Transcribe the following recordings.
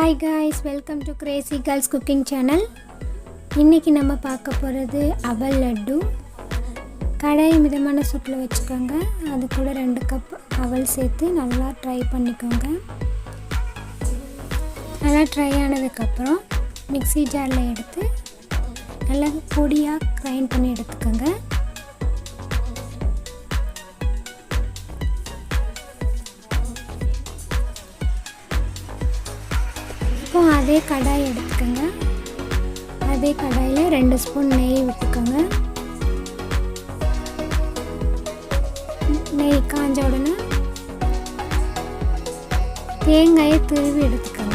Hi guys, welcome to Crazy girls cooking channel. இன்றைக்கி நம்ம பார்க்க போகிறது அவல் லட்டு. கடாயை மிதமான சூட்டில் வச்சுக்கோங்க. அது கூட 2 கப் அவல் சேர்த்து நல்லா ட்ரை பண்ணிக்கோங்க. நல்லா ட்ரை ஆனதுக்கப்புறம் மிக்ஸி ஜாரில் எடுத்து நல்லா பொடியாக கிரைண்ட் பண்ணி எடுத்துக்கோங்க. இப்போ அதே கடாய் எடுத்துக்கோங்க. அதே கடாயில் 2 ஸ்பூன் நெய் விட்டுக்கோங்க. நெய் காஞ்ச உடனே தேங்காயை துருவி எடுத்துக்கோங்க.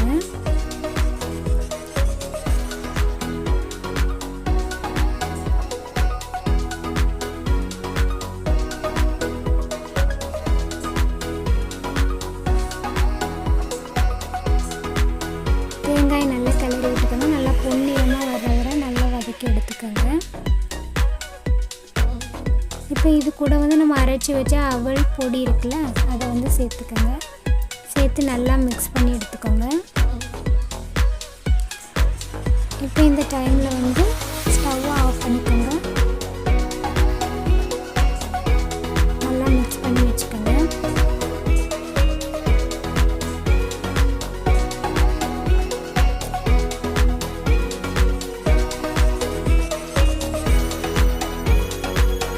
தேங்காய் நல்லா கிளறி விட்டுக்கணும். நல்லா பொன்னிறமாக வர வர நல்லா வதக்கி எடுத்துக்கோங்க. இப்போ இது கூட நம்ம அரைச்சி வச்ச அவல் பொடி இருக்குல்ல, அதை சேர்த்துக்கோங்க. சேர்த்து நல்லா மிக்ஸ் பண்ணி எடுத்துக்கோங்க. இப்போ இந்த டைமில் ஸ்டவ்வை ஆஃப் பண்ணிக்கோங்க. நல்லா மிக்ஸ் பண்ணி வச்சுக்கோங்க.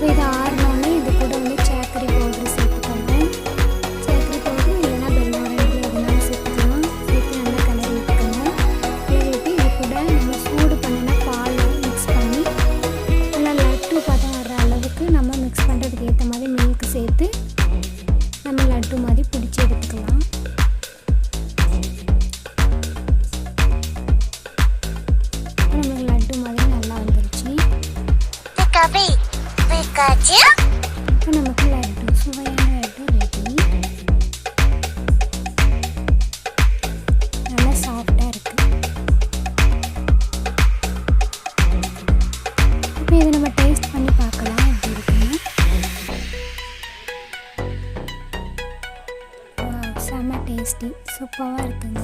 இது ஆறினோடனே இது கூட சர்க்கரை பவுடர் சேர்த்துக்கோங்க. சர்க்கரை பவுடர் இல்லைன்னா வெல்லம் எதுனாலும் சேர்த்துக்கலாம். சேர்த்து நல்லா கிளறி விட்டுக்கோங்க. கிளறி விட்டு இது கூட நம்ம சூடு பண்ணின பால் மிக்ஸ் பண்ணி நல்லா லட்டு பதம் வர்ற அளவுக்கு நம்ம மிக்ஸ் பண்ணுறதுக்கு ஏற்ற மாதிரி மில்க் சேர்த்து நம்ம லட்டு மாதிரி பிடிச்சி எடுத்துக்கலாம். நமக்கு லட்டு மாதிரி நல்லா வந்துருச்சு. இப்போ நமக்கு லட்டு, சுவையான லட்டு ரெடி. நல்லா சாஃப்டாக இருக்குது. இப்போ இதை நம்ம டேஸ்ட் பண்ணி பார்க்கலாம் எப்படி இருக்குன்னு. செம்ம டேஸ்டி, சூப்பராக இருக்குங்க.